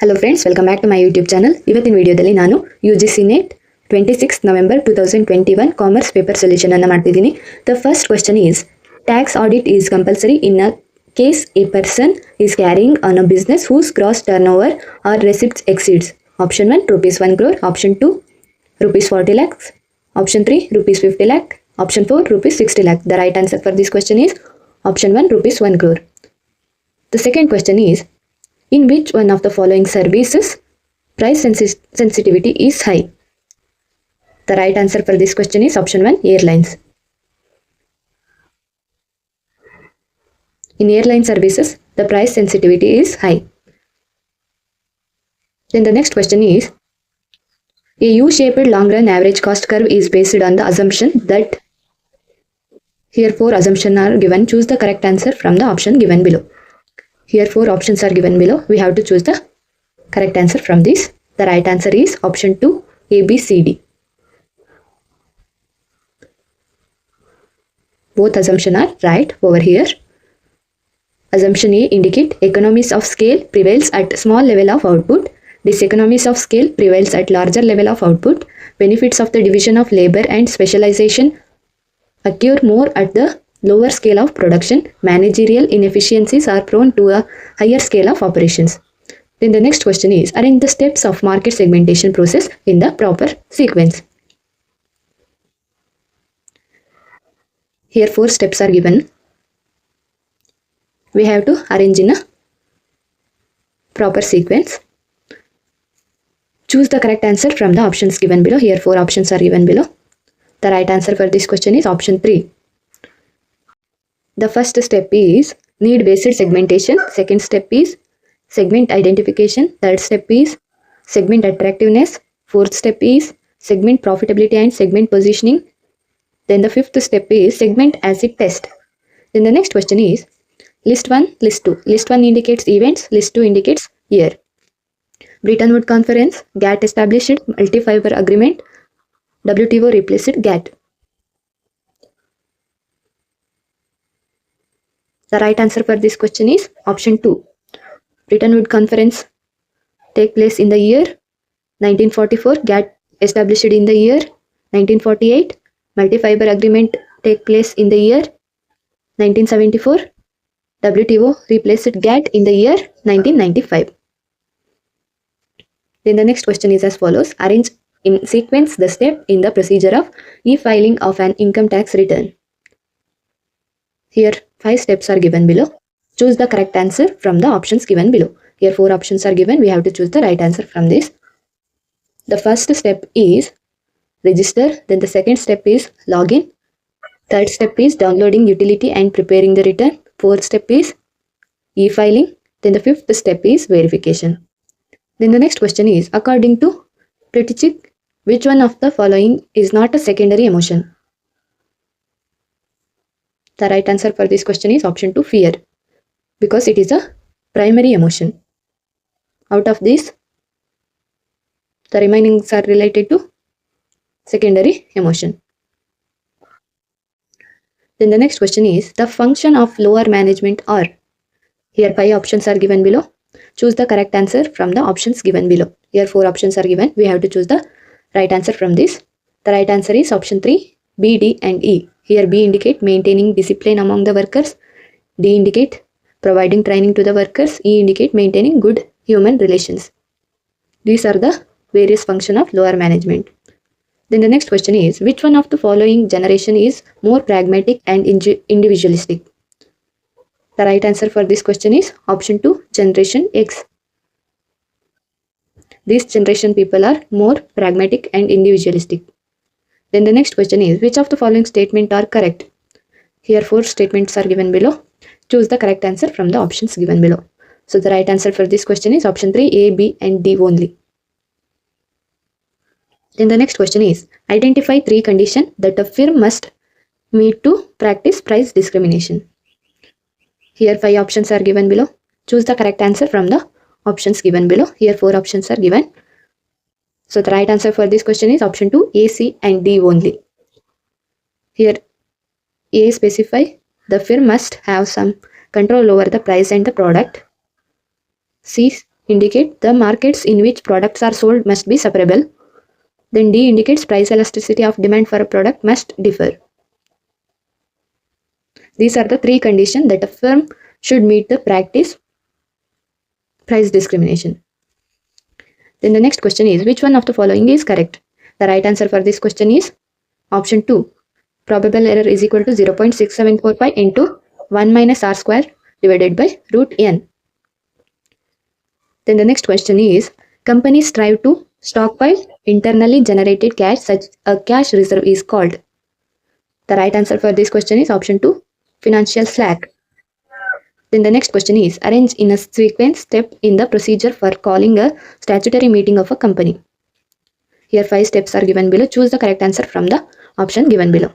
Hello friends, welcome back to my YouTube channel. ಇವತ್ತಿನ ವಿಡಿಯೋದಲ್ಲಿ ನಾನು UGC NET 26 November 2021 commerce paper solution ಅನ್ನು ಮಾಡ್ತಿದ್ದೀನಿ. The first question is, tax audit is compulsory in a case a person is carrying on a business whose gross turnover or receipts exceeds option 1 rupees 1 crore, option 2 rupees 40 lakhs, option 3 rupees 50 lakh, option 4 rupees 60 lakh. The right answer for this question is option 1 rupees 1 crore. The second question is, in which one of the following services price sensitivity is high? The right answer for this question is option 1 airlines. In airline services, the price sensitivity is high. Then the next question is, a U-shaped long-run average cost curve is based on the assumption that, here 4 assumptions are given. Choose the correct answer from the option given below. Here 4 options are given below. We have to choose the correct answer from this. The right answer is option 2 A, B, C, D. Both assumptions are right over here. Assumption A indicate economies of scale prevails at small level of output. Diseconomies of scale prevails at larger level of output. Benefits of the division of labor and specialization occur more at the lower scale of production. Managerial inefficiencies are prone to a higher scale of operations. Then the next question is, arrange the steps of market segmentation process in the proper sequence. Here 4 steps are given. We have to arrange in a proper sequence. Choose the correct answer from the options given below. Here 4 options are given below. The right answer for this question is option 3. The first step is need-based segmentation. Second step is segment identification. Third step is segment attractiveness. Fourth step is segment profitability and segment positioning. Then the fifth step is segment acid test. Then the next question is, list 1, list 2. List 1 indicates events, list 2 indicates year. Bretton Woods Conference, GATT established multi-fiber agreement, WTO replaced GATT. The right answer for this question is option 2. Bretton Woods Conference take place in the year 1944. GATT established in the year 1948. Multi-fiber agreement take place in the year 1974. WTO replaced GATT in the year 1995. Then the next question is as follows. Arrange in sequence the step in the procedure of e-filing of an income tax return. Here 5 steps are given below. Choose the correct answer from the options given below. Here 4 options are given. We have to choose the right answer from this. The first step is register. Then the second step is login. Third step is downloading utility and preparing the return. Fourth step is e-filing. Then the fifth step is verification. Then the next question is, according to Pritichik, which one of the following is not a secondary emotion? The right answer for this question is option 2 fear, because it is a primary emotion. Out of these, the remaining are related to secondary emotion. Then the next question is, the function of lower management are. Here 5 options are given below. Choose the correct answer from the options given below. Here 4 options are given. We have to choose the right answer from this. The right answer is option 3, B, D and E. Here B indicate maintaining discipline among the workers. D indicate providing training to the workers. E indicate maintaining good human relations. These are the various functions of lower management. Then the next question is, which one of the following generation is more pragmatic and individualistic? The right answer for this question is option 2, generation X. These generation people are more pragmatic and individualistic. Then the next question is, which of the following statements are correct? Here 4 statements are given below. Choose the correct answer from the options given below. So the right answer for this question is option 3, A, B and D only. Then the next question is, identify 3 conditions that a firm must meet to practice price discrimination. Here 5 options are given below. Choose the correct answer from the options given below. Here 4 options are given. So the right answer for this question is option 2, A, C and D only. Here A specify the firm must have some control over the price and the product. C indicate the markets in which products are sold must be separable. Then D indicates price elasticity of demand for a product must differ. These are the three conditions that a firm should meet to practice price discrimination. Then the next question is, which one of the following is correct? The right answer for this question is option 2. Probable error is equal to 0.6745 into 1 minus r square divided by root n. Then the next question is, companies strive to stockpile internally generated cash, such a cash reserve is called. The right answer for this question is option 2, financial slack. Then the next question is, arrange in a sequence step in the procedure for calling a statutory meeting of a company. Here 5 steps are given below. Choose the correct answer from the option given below.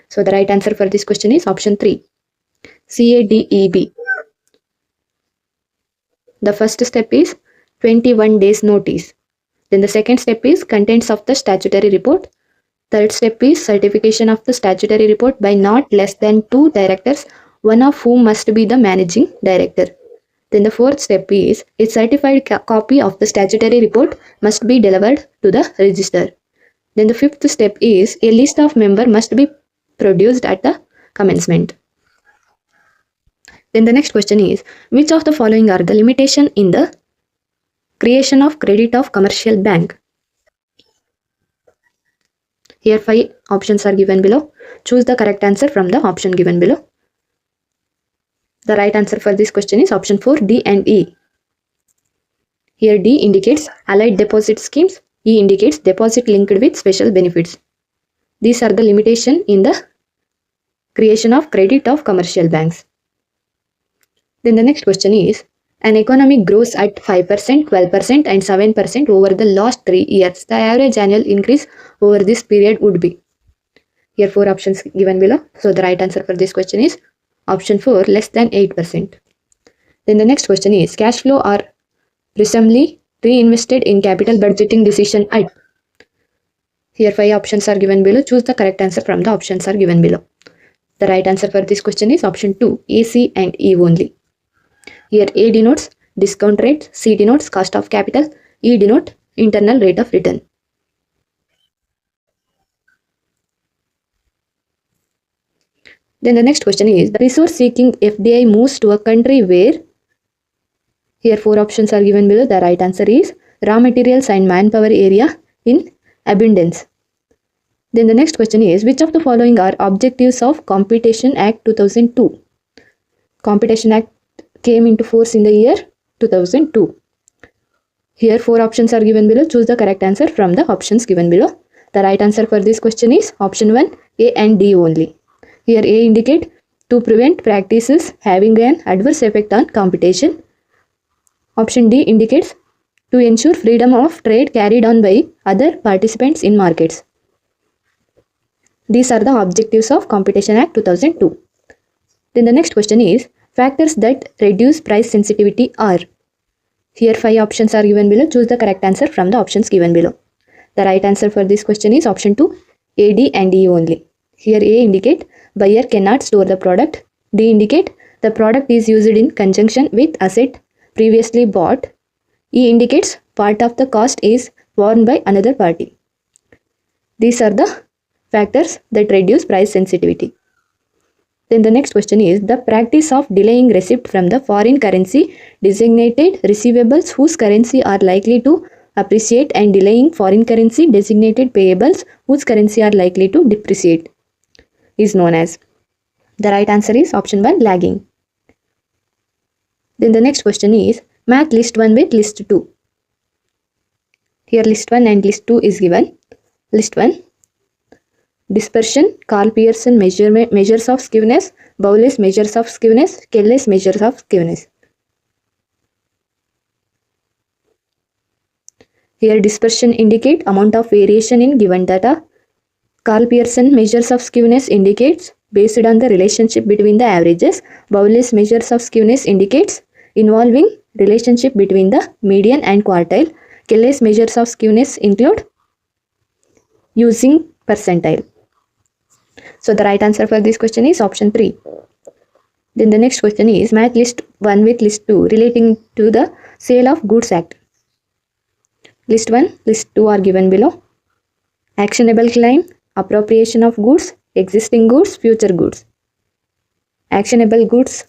So the right answer for this question is option 3, CADEB. The first step is 21 days notice. Then the second step is contents of the statutory report. Third step is certification of the statutory report by not less than 2 directors, one of whom must be the managing director. Then the fourth step is a certified copy of the statutory report must be delivered to the register. Then the fifth step is a list of members must be produced at the commencement. Then the next question is, which of the following are the limitation in the creation of credit of commercial bank? Here 5 options are given below. Choose the correct answer from the option given below. The right answer for this question is option 4, D and E. Here D indicates allied deposit schemes, E indicates deposit linked with special benefits. These are the limitation in the creation of credit of commercial banks. Then the next question is, an economy grows at 5%, 12% and 7% over the last 3 years. The average annual increase over this period would be. Here 4 options given below. So the right answer for this question is option 4, less than 8%. Then the next question is, cash flow are presumably reinvested in capital budgeting decision at. Here 5 options are given below. Choose the correct answer from the options are given below. The right answer for this question is option 2, A, C and E only. Here A denotes discount rate, C denotes cost of capital, E denotes internal rate of return. Then the next question is, the resource seeking FDI moves to a country where. Here 4 options are given below. The right answer is raw materials and manpower area in abundance. Then the next question is, which of the following are objectives of Competition Act 2002? Competition Act came into force in the year 2002. Here 4 options are given below. Choose the correct answer from the options given below. The right answer for this question is option 1, A and D only. Here A indicate to prevent practices having an adverse effect on competition. Option D indicates to ensure freedom of trade carried on by other participants in markets. These are the objectives of Competition Act 2002. Then the next question is, factors that reduce price sensitivity are. Here 5 options are given below. Choose the correct answer from the options given below. The right answer for this question is option 2, A, D and E only. Here A indicate buyer cannot store the product. D indicate the product is used in conjunction with asset previously bought. E indicates part of the cost is borne by another party. These are the factors that reduce price sensitivity. Then the next question is, the practice of delaying receipt from the foreign currency designated receivables whose currency are likely to appreciate and delaying foreign currency designated payables whose currency are likely to depreciate is known as. The right answer is option 1, lagging. Then the next question is, match list 1 with list 2. Here list 1 and list 2 is given. List 1, dispersion, Carl Pearson measures of skewness, Bowles measures of skewness, Kelly's measures of skewness. Here dispersion indicate amount of variation in given data. Carl Pearson measures of skewness indicates based on the relationship between the averages. Bowles measures of skewness indicates involving relationship between the median and quartile. Kelly's measures of skewness include using percentile. So the right answer for this question is option 3. Then the next question is, match list 1 with list 2 relating to the Sale of Goods Act. List 1, list 2 are given below. Actionable claim, appropriation of goods, existing goods, future goods. Actionable goods.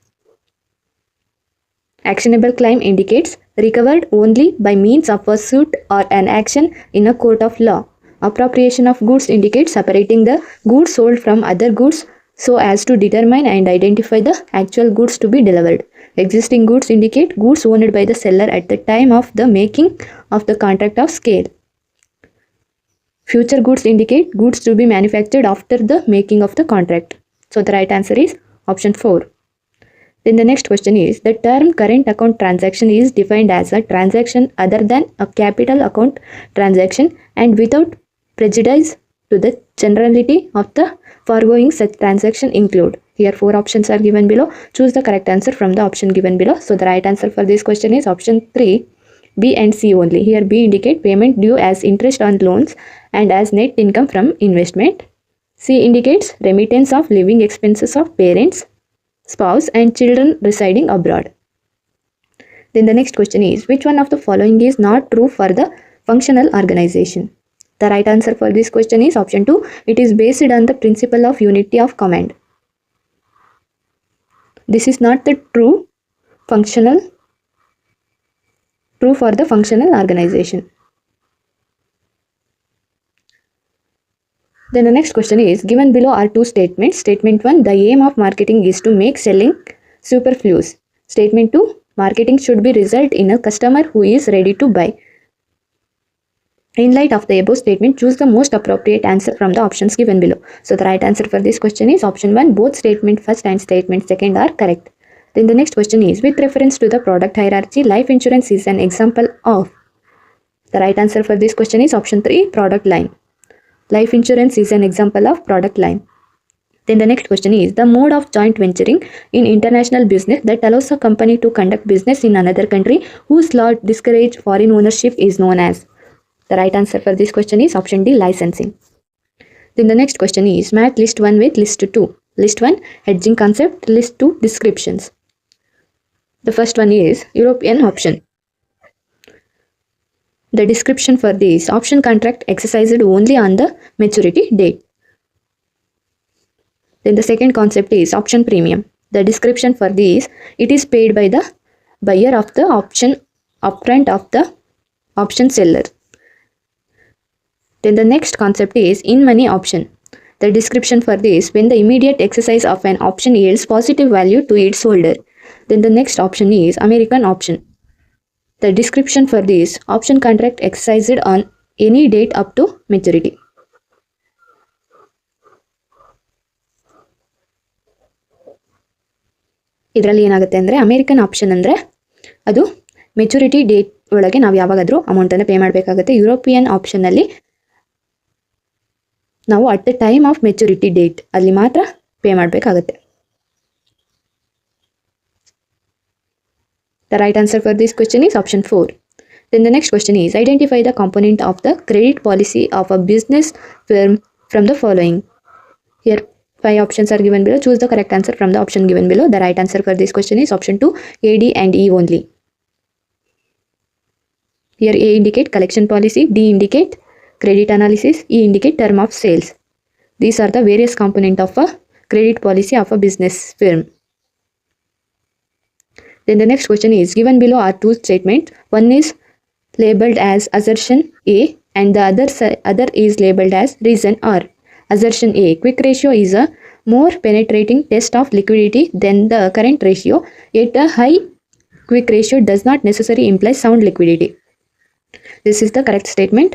Actionable claim indicates recovered only by means of a suit or an action in a court of law. Appropriation of goods indicates separating the goods sold from other goods so as to determine and identify the actual goods to be delivered. Existing goods indicate goods owned by the seller at the time of the making of the contract of sale. Future goods indicate goods to be manufactured after the making of the contract. So the right answer is option 4. Then the next question is, the term current account transaction is defined as a transaction other than a capital account transaction and without prejudice to the generality of the foregoing. Such transaction include. Here 4 options are given below. Choose the correct answer from the option given below. So the right answer for this question is option 3, B and C only. Here B indicate payment due as interest on loans and as net income from investment. C indicates remittance of living expenses of parents, spouse and children residing abroad. Then the next question is, which one of the following is not true for the functional organization? The right answer for this question is option 2. It is based on the principle of unity of command. This is not the true for the functional organization. Then the next question is, given below are 2 statements. Statement 1, the aim of marketing is to make selling superfluous. Statement 2, marketing should be result in a customer who is ready to buy. In light of the above statement, choose the most appropriate answer from the options given below. So the right answer for this question is option 1. Both statement first and statement second are correct. Then the next question is, with reference to the product hierarchy, life insurance is an example of. The right answer for this question is option 3, product line. Life insurance is an example of product line. Then the next question is, the mode of joint venturing in international business that allows a company to conduct business in another country whose law discourage foreign ownership is known as. The right answer for this question is option D, licensing. Then the next question is, match list 1 with list 2. List 1, hedging concept. List 2, descriptions. The first one is European option. The description for this option contract exercised only on the maturity date. Then the second concept is option premium. The description for this, it is paid by the buyer of the option upfront of the option seller. Then the next concept is in money option. The description for this, when the immediate exercise of an option yields positive value to its holder. Then the next option is American option. The description for this option contract exercised on any date up to maturity. ಇದರಲ್ಲಿ ಏನಾಗುತ್ತೆ ಅಂದರೆ American option ಅಂದರೆ ಅದು maturity date ಒಳಗೆ ನಾವು ಯಾವಾಗಾದರೂ ಅಮೌಂಟನ್ನು pay ಮಾಡಬೇಕಾಗುತ್ತೆ. ಯುರೋಪಿಯನ್ ಆಪ್ಷನ್ನಲ್ಲಿ ನಾವು at the time of maturity date ಅಲ್ಲಿ ಮಾತ್ರ ಪೇ ಮಾಡಬೇಕಾಗುತ್ತೆ. The right answer for this question is option 4. Then the next question is, identify the component of the credit policy of a business firm from the following. Here 5 options are given below. Choose the correct answer from the option given below. The right answer for this question is option 2, A, D and E only. Here A indicate collection policy, D indicate credit analysis, E indicate term of sales. These are the various components of a credit policy of a business firm. Then the next question is, given below are 2 statements. One is labeled as assertion A and the other is labeled as reason R. Assertion A, quick ratio is a more penetrating test of liquidity than the current ratio, yet a high quick ratio does not necessarily imply sound liquidity. This is the correct statement.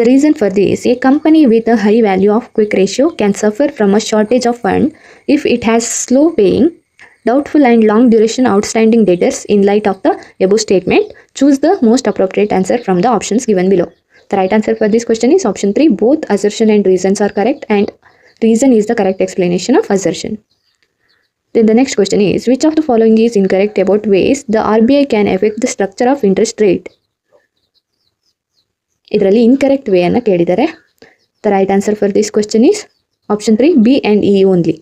The reason for this, a company with a high value of quick ratio can suffer from a shortage of fund if it has slow paying, doubtful and long duration outstanding debtors. In light of the above statement, choose the most appropriate answer from the options given below. The right answer for this question is option 3. Both assertion and reasons are correct and reason is the correct explanation of assertion. Then the next question is, which of the following is incorrect about ways the RBI can affect the structure of interest rate? ಇದರಲ್ಲಿ incorrect way ಅನ್ನು ಕೇಳಿದ್ದಾರೆ. The right answer for this question is option 3, B and E only.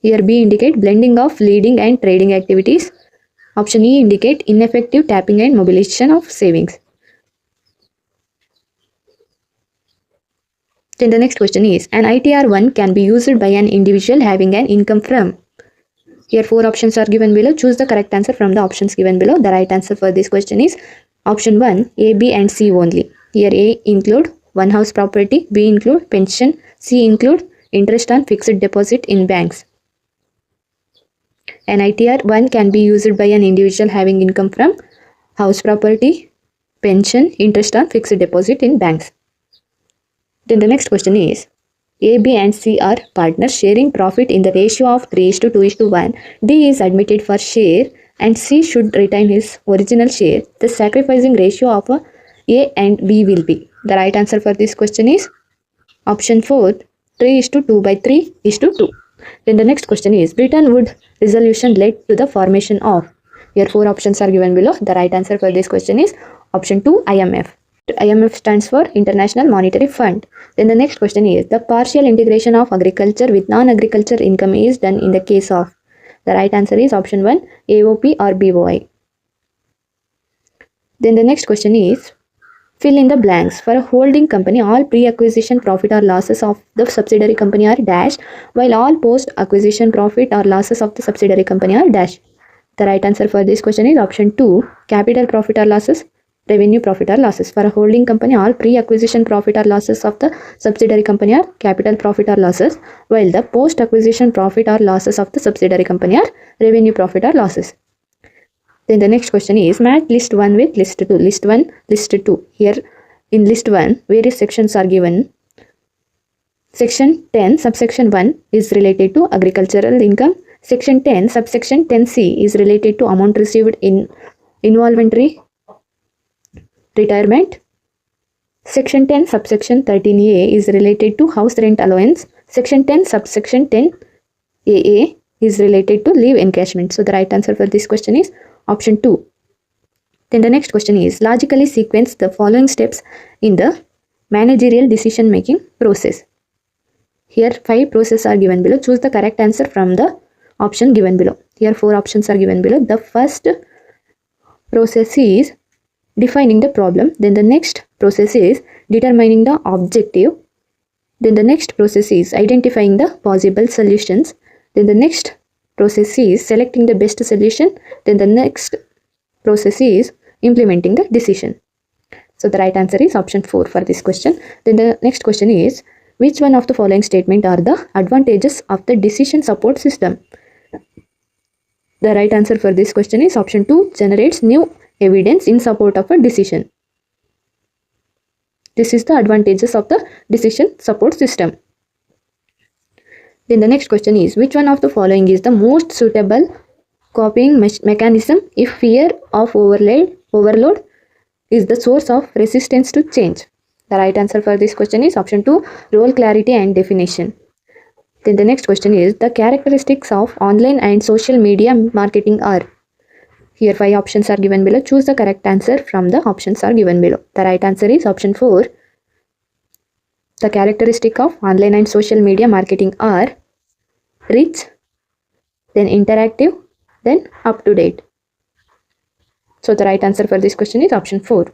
Here B indicate blending of leading and trading activities. Option E indicate ineffective tapping and mobilization of savings. Then the next question is, an ITR1 can be used by an individual having an income from. Here 4 options are given below. Choose the correct answer from the options given below. The right answer for this question is option 1, A, B and C only. Here A include one house property, B include pension, C include interest on fixed deposit in banks. An ITR1 can be used by an individual having income from house property, pension, interest on fixed deposit in banks. Then the next question is, A, B and C are partners sharing profit in the ratio of 3:2:1. D is admitted for share and C should retain his original share. The sacrificing ratio of A and B will be. The right answer for this question is option 4, 3:2/3:2. Then the next question is, Bretton Woods resolution led to the formation of. Here 4 options are given below. The right answer for this question is option 2, IMF. IMF stands for International Monetary Fund. Then the next question is, the partial integration of agriculture with non-agriculture income is done in the case of. The right answer is option 1, AOP or BOI. Then the next question is, fill in the blanks. For a holding company, all pre-acquisition profit or losses of the subsidiary company are dash, while all post-acquisition profit or losses of the subsidiary company are dash. The right answer for this question is option 2, capital profit or losses, revenue profit or losses. For a holding company, all pre-acquisition profit or losses of the subsidiary company are capital profit or losses, while the post-acquisition profit or losses of the subsidiary company are revenue profit or losses. Then the next question is, match list 1 with list 2. List 1, list 2. Here in list 1, various sections are given. Section 10, subsection 1 is related to agricultural income. Section 10, subsection 10C is related to amount received in involuntary retirement. Section 10, subsection 13A is related to house rent allowance. Section 10, subsection 10AA is related to leave encashment. So the right answer for this question is option 2. Then the next question is, logically sequence the following steps in the managerial decision making process. Here 5 processes are given below. Choose the correct answer from the option given below. Here 4 options are given below. The first process is defining the problem. Then the next process is determining the objective. Then the next process is identifying the possible solutions. Then the next process is selecting the best solution. Then the next process is implementing the decision. So the right answer is option 4 for this question. Then the next question is, which one of the following statement are the advantages of the decision support system? The right answer for this question is option 2, generates new evidence in support of a decision. This is the advantages of the decision support system. Then the next question is, which one of the following is the most suitable copying mechanism if fear of overload is the source of resistance to change? The right answer for this question is option 2, role clarity and definition. Then the next question is, the characteristics of online and social media marketing are. Here 5 options are given below. Choose the correct answer from the options are given below. The right answer is option 4. The characteristic of online and social media marketing are rich, then interactive, then up to date. So the right answer for this question is option 4.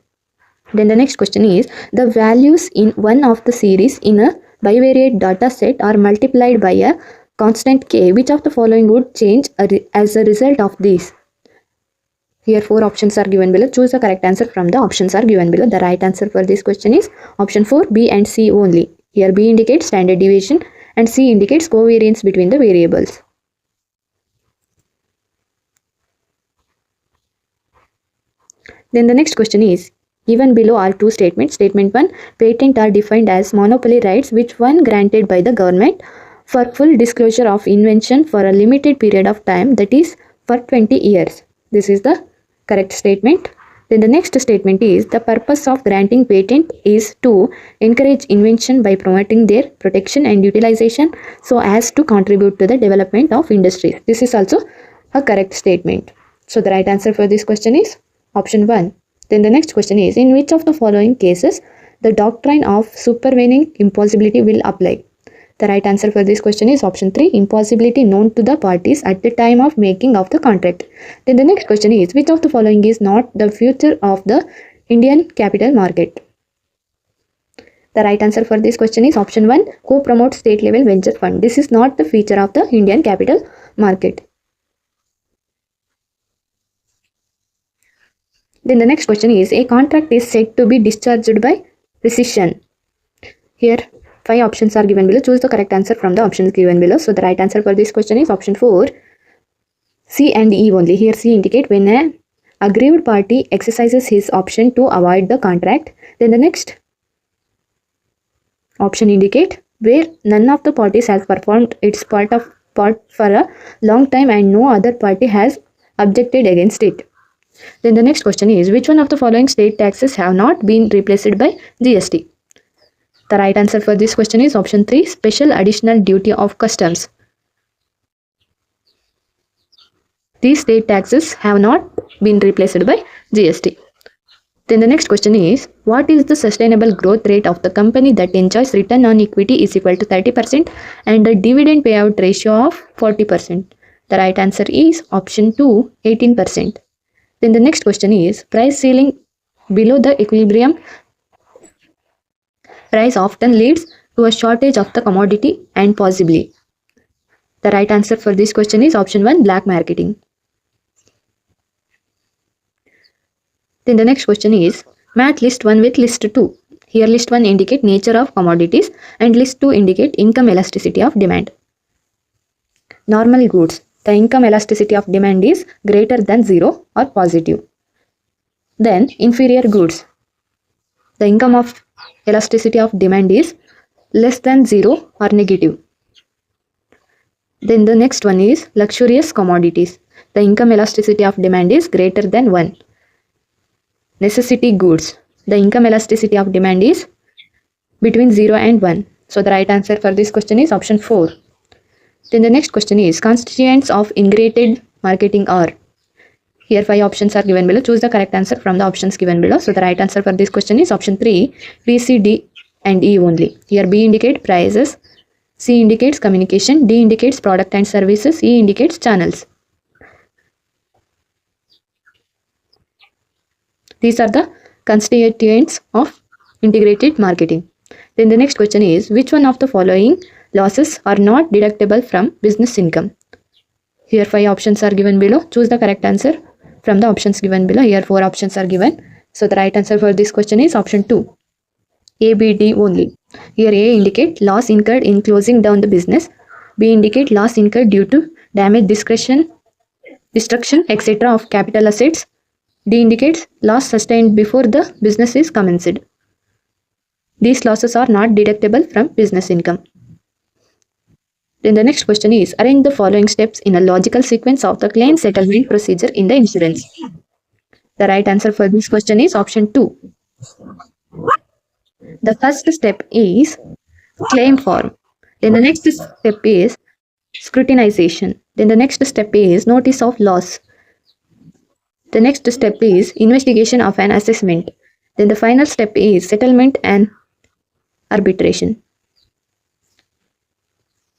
Then the next question is, the values in one of the series in a bivariate data set are multiplied by a constant k. Which of the following would change as a result of this? Here 4 options are given below. Choose the correct answer from the options are given below. The right answer for this question is option 4, B and C only. Here B indicates standard deviation and C indicates covariance between the variables. Then the next question is, given below are 2 statements. Statement 1, patents are defined as monopoly rights which one granted by the government for full disclosure of invention for a limited period of time, that is for 20 years. This is the correct statement. Then the next statement is, the purpose of granting patent is to encourage invention by promoting their protection and utilization so as to contribute to the development of industry. This is also a correct statement. So the right answer for this question is option 1. Then the next question is, in which of the following cases the doctrine of supervening impossibility will apply? The right answer for this question is option 3, impossibility known to the parties at the time of making of the contract. Then the next question is, which of the following is not the future of the Indian capital market? The right answer for this question is option 1, co-promote state level venture fund. This is not the feature of the Indian capital market. Then the next question is, a contract is said to be discharged by rescission. Here 5 options are given below. Choose the correct answer from the options given below. So the right answer for this question is option 4, C and E only. Here C indicate when an aggrieved party exercises his option to avoid the contract. Then the next option indicate where none of the parties has performed its part for a long time and no other party has objected against it. Then the next question is, which one of the following state taxes have not been replaced by GST? The right answer for this question is option 3, special additional duty of customs. These state taxes have not been replaced by GST. Then the next question is, what is the sustainable growth rate of the company that enjoys return on equity is equal to 30% and a dividend payout ratio of 40%? The right answer is option 2, 18%. Then the next question is, price ceiling below the equilibrium price often leads to a shortage of the commodity and possibly. The right answer for this question is option 1, black marketing. Then the next question is, match list 1 with list 2. Here list 1 indicate nature of commodities and list 2 indicate income elasticity of demand. Normal goods, the income elasticity of demand is greater than 0 or positive. Then inferior goods, the income of elasticity of demand is less than 0 or negative. Then the next one is luxurious commodities. The income elasticity of demand is greater than 1. Necessity goods, the income elasticity of demand is between 0 and 1. So the right answer for this question is option 4. Then the next question is, constituents of integrated marketing are. Here 5 options are given below. Choose the correct answer from the options given below. So the right answer for this question is option 3, B, C, D and E only. Here B indicates prices, C indicates communication, D indicates product and services, E indicates channels. These are the constituents of integrated marketing. Then the next question is, which one of the following losses are not deductible from business income? Here 5 options are given below. Choose the correct answer from the options given below. Here 4 options are given. So the right answer for this question is option 2, A, B, D only. Here A indicate loss incurred in closing down the business. B indicate loss incurred due to damage, destruction, etc. of capital assets. D indicates loss sustained before the business is commenced. These losses are not deductible from business income. Then the next question is, arrange the following steps in a logical sequence of the claim settlement procedure in the insurance. The right answer for this question is option 2. The first step is claim form. Then the next step is scrutinization. Then the next step is notice of loss. The next step is investigation of an assessment. Then the final step is settlement and arbitration.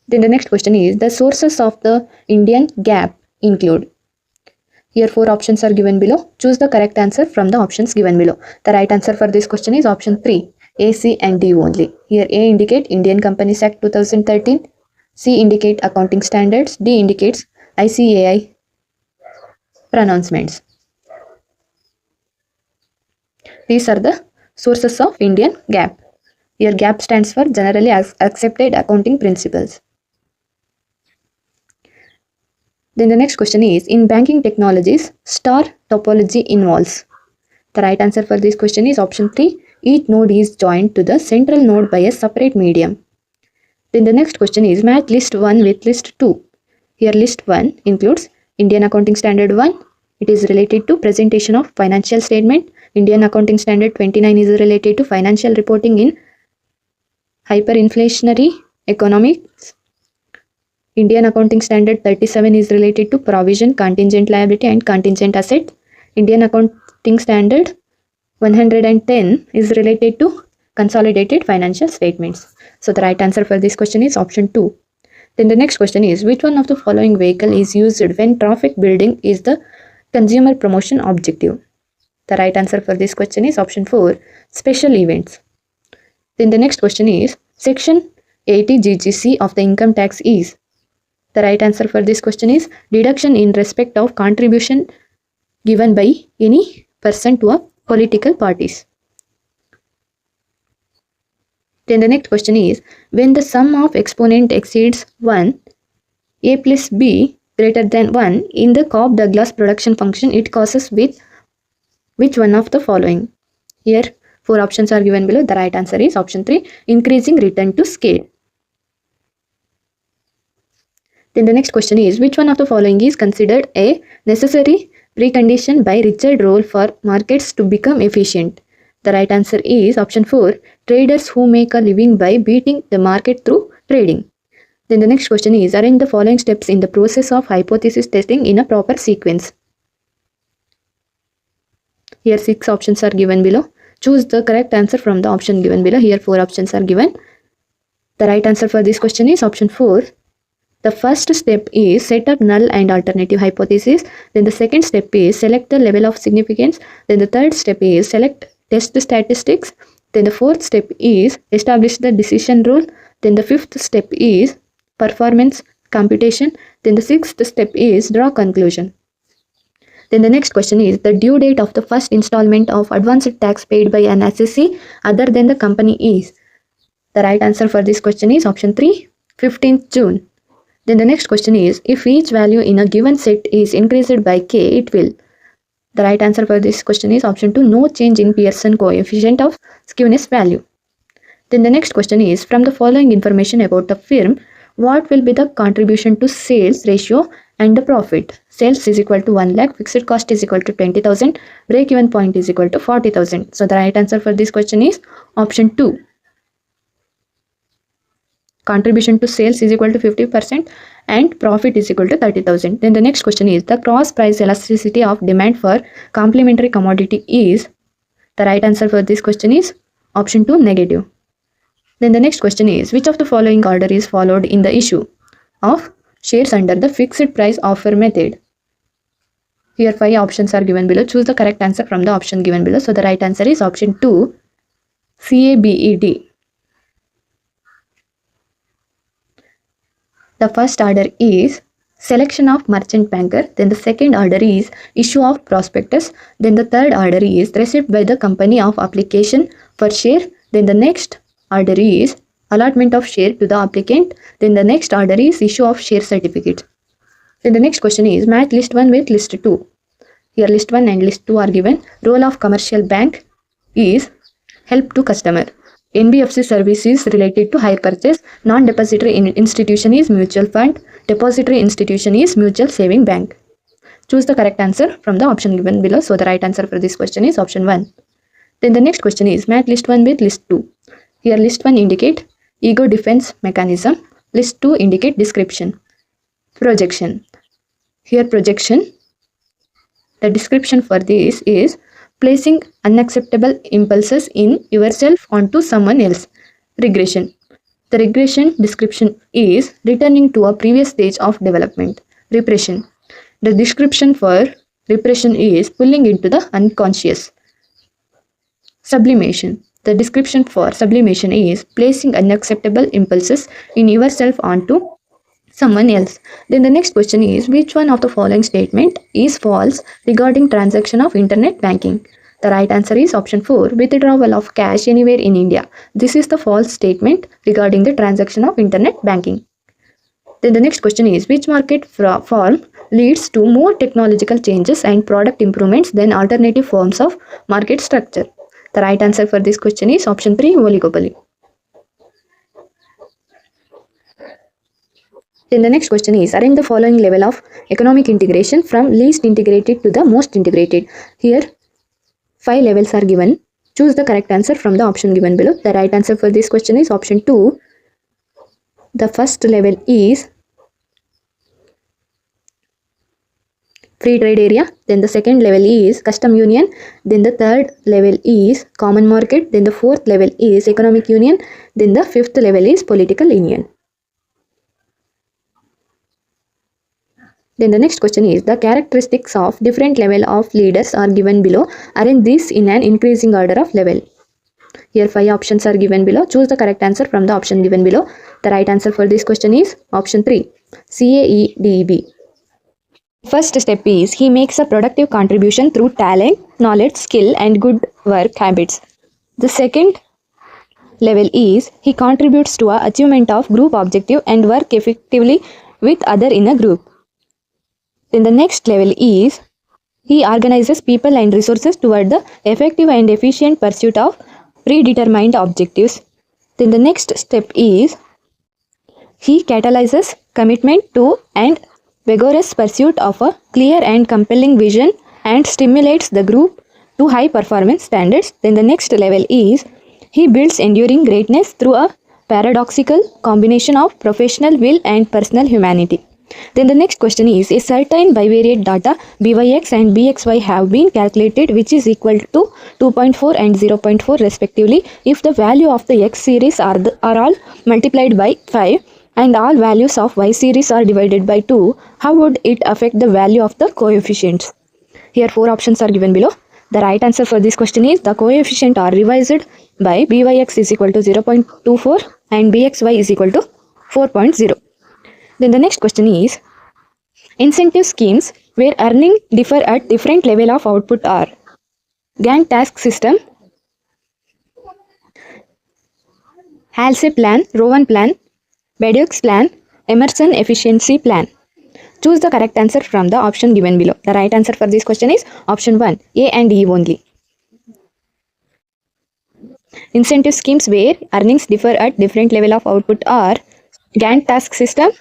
Then the next question is, the sources of the Indian GAAP include. Here 4 options are given below. Choose the correct answer from the options given below. The right answer for this question is option 3, A, C and D only. Here A indicate Indian Companies Act 2013, C indicate accounting standards, D indicates ICAI pronouncements. These are the sources of Indian GAAP. Here GAAP stands for Generally Accepted Accounting Principles. Then the next question is, in banking technologies, star topology involves. The right answer for this question is option 3, each node is joined to the central node by a separate medium. Then the next question is, match list 1 with list 2. Here list 1 includes Indian Accounting Standard 1. It is related to presentation of financial statement. Indian Accounting Standard 29 is related to financial reporting in hyperinflationary economics. Indian Accounting Standard 37 is related to provision, contingent liability and contingent asset. Indian Accounting Standard 110 is related to consolidated financial statements. So the right answer for this question is option 2. Then the next question is, which one of the following vehicle is used when traffic building is the consumer promotion objective? The right answer for this question is option 4, special events. Then the next question is, section 80 GGC of the income tax is? The right answer for this question is deduction in respect of contribution given by any person to a political parties. Then the next question is, when the sum of exponent exceeds 1, a plus b greater than 1 in the Cobb-Douglas production function, it causes with which one of the following? Here 4 options are given below. The right answer is option 3, increasing return to scale. Then the next question is, which one of the following is considered a necessary precondition by Richard Rolle for markets to become efficient? The right answer is option 4, traders who make a living by beating the market through trading. Then the next question is, arrange the following steps in the process of hypothesis testing in a proper sequence. Here 6 options are given below. Choose the correct answer from the option given below. Here 4 options are given. The right answer for this question is option 4. The first step is set up null and alternative hypothesis. Then the second step is select the level of significance. Then the third step is select test statistics. Then the fourth step is establish the decision rule. Then the fifth step is performance computation. Then the sixth step is draw conclusion. Then the next question is, the due date of the first installment of advanced tax paid by an assessee other than the company is? The right answer for this question is option 3, 15th June. Then the next question is, if each value in a given set is increased by k, it will? The right answer for this question is option 2, no change in Pearson coefficient of skewness value. Then the next question is, from the following information about the firm, what will be the contribution to sales ratio and the profit? Sales is equal to 1 lakh, fixed cost is equal to 20,000, break even point is equal to 40,000. So the right answer for this question is option 2. Contribution to sales is equal to 50% and profit is equal to 30,000. Then the next question is, the cross price elasticity of demand for complementary commodity is? The right answer for this question is option 2, negative. Then the next question is, which of the following order is followed in the issue of shares under the fixed price offer method? Here 5 options are given below. Choose the correct answer from the option given below. So the right answer is option 2, CABED. The first order is selection of merchant banker. Then the second order is issue of prospectus. Then the third order is receipt by the company of application for share. Then the next order is allotment of share to the applicant. Then the next order is issue of share certificate. Then the next question is match list 1 with list 2. Here list 1 and list 2 are given. Role of commercial bank is help to customer. NBFC service is related to hire purchase. Non-depository institution is mutual fund. Depository institution is mutual saving bank. Choose the correct answer from the option given below. So the right answer for this question is option 1. Then the next question is match list 1 with list 2. Here list 1 indicate ego defense mechanism. List 2 indicate description. Projection. Here projection. The description for this is placing unacceptable impulses in yourself onto someone else. Regression. The regression description is returning to a previous stage of development. Repression. The description for repression is pulling into the unconscious. Sublimation. The description for sublimation is placing unacceptable impulses in yourself onto someone else. Then the next question is, which one of the following statement is false regarding transaction of internet banking? The right answer is option 4, withdrawal of cash anywhere in India. This is the false statement regarding the transaction of internet banking. Then the next question is, which market form leads to more technological changes and product improvements than alternative forms of market structure? The right answer for this question is option 3, oligopoly. Then the next question is, arrange the following level of economic integration from least integrated to the most integrated. Here 5 levels are given. Choose the correct answer from the option given below. The right answer for this question is option 2. The first level is free trade area, then the second level is custom union, then the third level is common market, then the fourth level is economic union, then the fifth level is political union. Then the next question is the characteristics of different level of leaders are given below. Arrange this in an increasing order of level. Here 5 options are given below. Choose the correct answer from the option given below. The right answer for this question is option 3, CAEDB. First step is he makes a productive contribution through talent, knowledge, skill and good work habits. The second level is he contributes to a achievement of group objective and work effectively with other in a group. Then the next level is he organizes people and resources toward the effective and efficient pursuit of predetermined objectives. Then the next step is he catalyzes commitment to and vigorous pursuit of a clear and compelling vision and stimulates the group to high performance standards. Then the next level is he builds enduring greatness through a paradoxical combination of professional will and personal humanity. Then the next question is a certain bivariate data byx and bxy have been calculated which is equal to 2.4 and 0.4 respectively if the value of the x series are all multiplied by 5 and all values of y series are divided by 2. How would it affect the value of the coefficients? Here 4 options are given below. The right answer for this question is the coefficient are revised by byx is equal to 0.24 and bxy is equal to 4.0. Then the next question is incentive schemes where earning differ at different level of output are Gantt task system, Halsey plan, Rowan plan, Bedoux's plan, Emerson efficiency plan. Choose the correct answer from the option given below. The right answer for this question is option 1, A and E only. Incentive schemes where earnings differ at different level of output are Gantt task system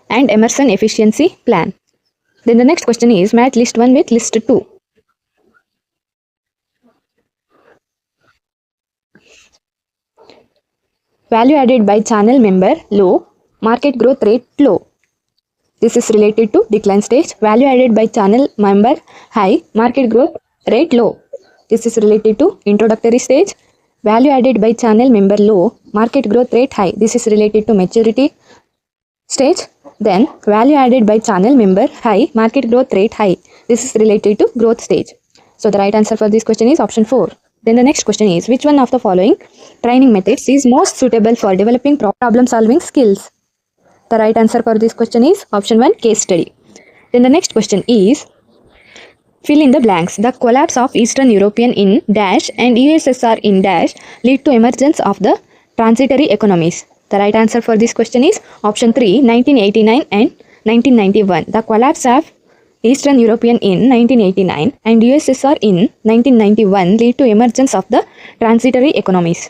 and Emerson efficiency plan. Then the next question is match list 1 with list 2. Value added by channel member low, market growth rate low. This is related to decline stage. Value added by channel member high, market growth rate low. This is related to introductory stage. Value added by channel member low, market growth rate high. This is related to maturity stage. Then value added by channel member high, market growth rate high. This is related to growth stage. So the right answer for this question is option 4. Then the next question is which one of the following training methods is most suitable for developing problem solving skills? The right answer for this question is option 1, case study. Then the next question is fill in the blanks. The collapse of Eastern European in dash and USSR in dash lead to emergence of the transitory economies. The right answer for this question is option 3, 1989 and 1991. The collapse of Eastern European in 1989 and USSR in 1991 lead to emergence of the transitory economies.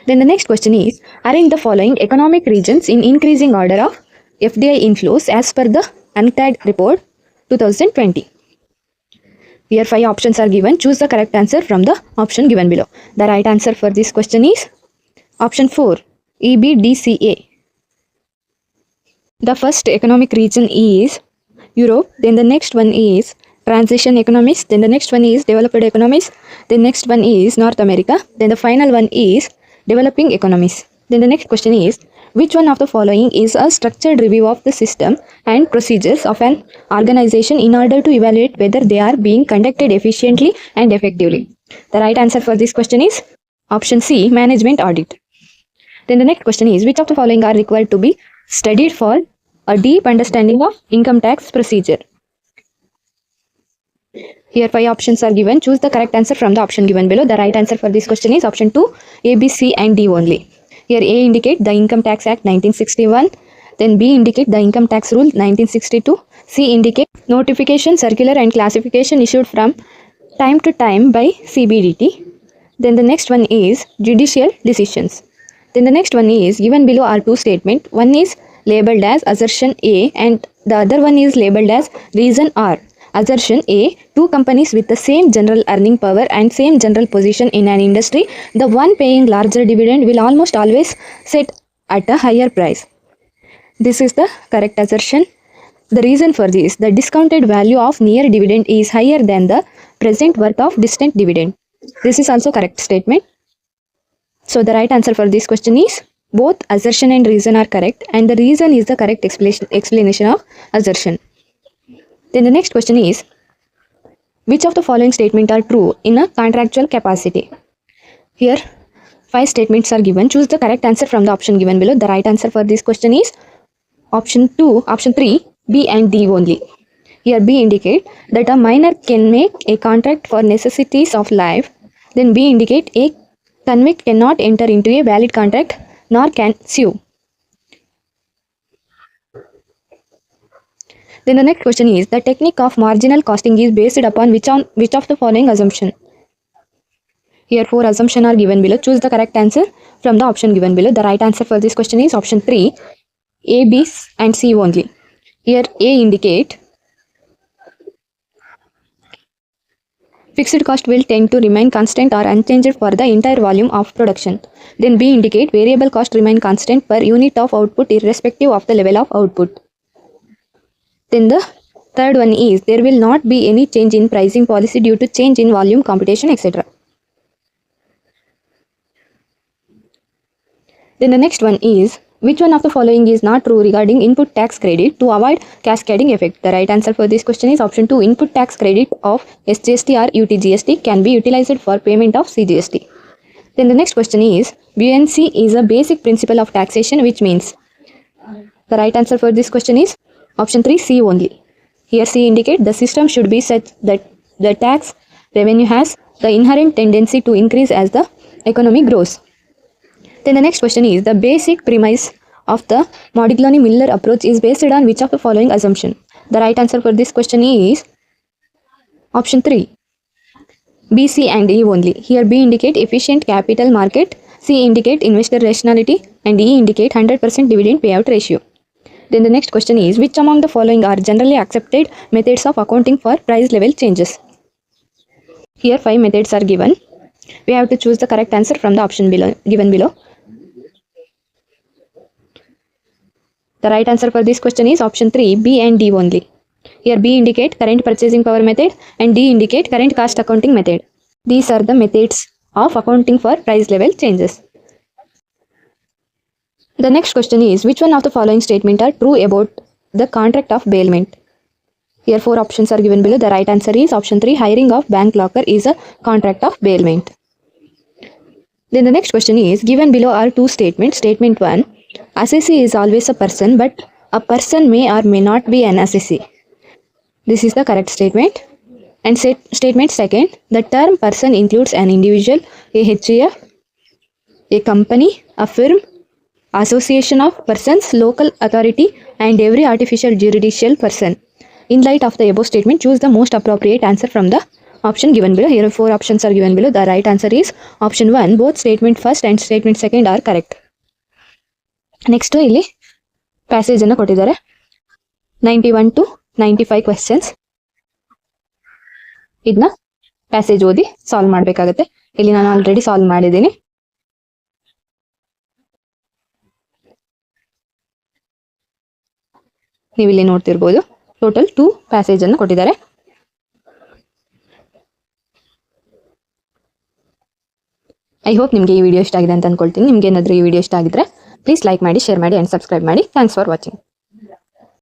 Then the next question is arrange the following economic regions in increasing order of FDI inflows as per the UNCTAD report 2020. Here 5 options are given. Choose the correct answer from the option given below. The right answer for this question is option 4, EBDCA. The first economic region is Europe, then the next one is transition economies, then the next one is developed economies, then next one is North America, then the final one is developing economies. Then the next question is which one of the following is a structured review of the system and procedures of an organization in order to evaluate whether they are being conducted efficiently and effectively? The right answer for this question is option C, management audit. Then the next question is which of the following are required to be studied for a deep understanding of income tax procedure? Here 5 options are given. Choose the correct answer from the option given below. The right answer for this question is option 2, A, B, C and D only. Here A indicate the Income Tax Act 1961, then B indicate the Income Tax Rule 1962, C indicate notification, circular and classification issued from time to time by CBDT. Then the next one is judicial decisions. Then the next one is given below are two statements. One is labeled as assertion A and the other one is labeled as reason R. Assertion A, two companies with the same general earning power and same general position in an industry, the one paying larger dividend will almost always set at a higher price. This is the correct assertion. The reason for this, the discounted value of near dividend is higher than the present worth of distant dividend. This is also correct statement. So the right answer for this question is both assertion and reason are correct, and the reason is the correct explanation of assertion. Then the next question is, which of the following statements are true in a contractual capacity? Here 5 statements are given. Choose the correct answer from the option given below. The right answer for this question is option 3, B and D only. Here B indicate that a minor can make a contract for necessities of life. Then B indicate a convict cannot enter into a valid contract nor can sue. Then the next question is, the technique of marginal costing is based upon which of the following assumption? Here 4 assumptions are given below. Choose the correct answer from the option given below. The right answer for this question is option 3, A, B and C only. Here A indicate fixed cost will tend to remain constant or unchanged for the entire volume of production. Then B indicate variable cost remain constant per unit of output irrespective of the level of output. Then the third one is, there will not be any change in pricing policy due to change in volume, competition, etc. Then the next one is, which one of the following is not true regarding input tax credit to avoid cascading effect? The right answer for this question is option 2, input tax credit of SGST or UTGST can be utilized for payment of CGST. Then the next question is, buoyancy is a basic principle of taxation, which means? The right answer for this question is option 3, C only. Here C indicate the system should be such that the tax revenue has the inherent tendency to increase as the economy grows. Then the next question is, the basic premise of the Modigliani-Miller approach is based on which of the following assumption? The right answer for this question is option 3, B, C and E only. Here B indicate efficient capital market, C indicate investor rationality and E indicate 100% dividend payout ratio. Then the next question is, which among the following are generally accepted methods of accounting for price level changes? Here 5 methods are given. We have to choose the correct answer from the option given below. The right answer for this question is option 3, B and D only. Here B indicate current purchasing power method and D indicate current cost accounting method. These are the methods of accounting for price level changes. The next question is, which one of the following statements are true about the contract of bailment? Here 4 options are given below. The right answer is option 3, hiring of bank locker is a contract of bailment. Then the next question is, given below are 2 statements. Statement 1, assessee is always a person, but a person may or may not be an assessee. This is the correct statement. And statement 2, the term person includes an individual, a HUF, a company, a firm, association of persons, local authority and every artificial judicial person. In light of the above statement, choose the most appropriate answer from the option given below. Here 4 options are given below. The right answer is option 1, both statement first and statement second are correct. Next ಇಲ್ಲಿ passage ಅನ್ನು ಕೊಟ್ಟಿದ್ದಾರೆ. 91 to 95 questions. ಇದನ್ನ passage ಓದಿ solve ಮಾಡಬೇಕಾಗುತ್ತೆ. ಇಲ್ಲಿ ನಾನು already solve ಮಾಡಿದ್ದೀನಿ. ನೀವು ಇಲ್ಲಿ ನೋಡ್ತಿರ್ಬೋದು, ಟೋಟಲ್ 2 ಪ್ಯಾಸೇಜ್ ಅನ್ನು ಕೊಟ್ಟಿದ್ದಾರೆ. ಐ ಹೋಪ್ ನಿಮಗೆ ಈ ವಿಡಿಯೋ ಇಷ್ಟ ಆಗಿದೆ ಅಂತ ಅನ್ಕೊಳ್ತೀನಿ. ನಿಮ್ಗೆ ಏನಾದರೂ ಈ ವಿಡಿಯೋ ಇಷ್ಟ ಆಗಿದ್ರೆ ಪ್ಲೀಸ್ ಲೈಕ್ ಮಾಡಿ, ಶೇರ್ ಮಾಡಿ ಆ್ಯಂಡ್ ಸಬ್ಸ್ಕ್ರೈಬ್ ಮಾಡಿ. Thanks for watching.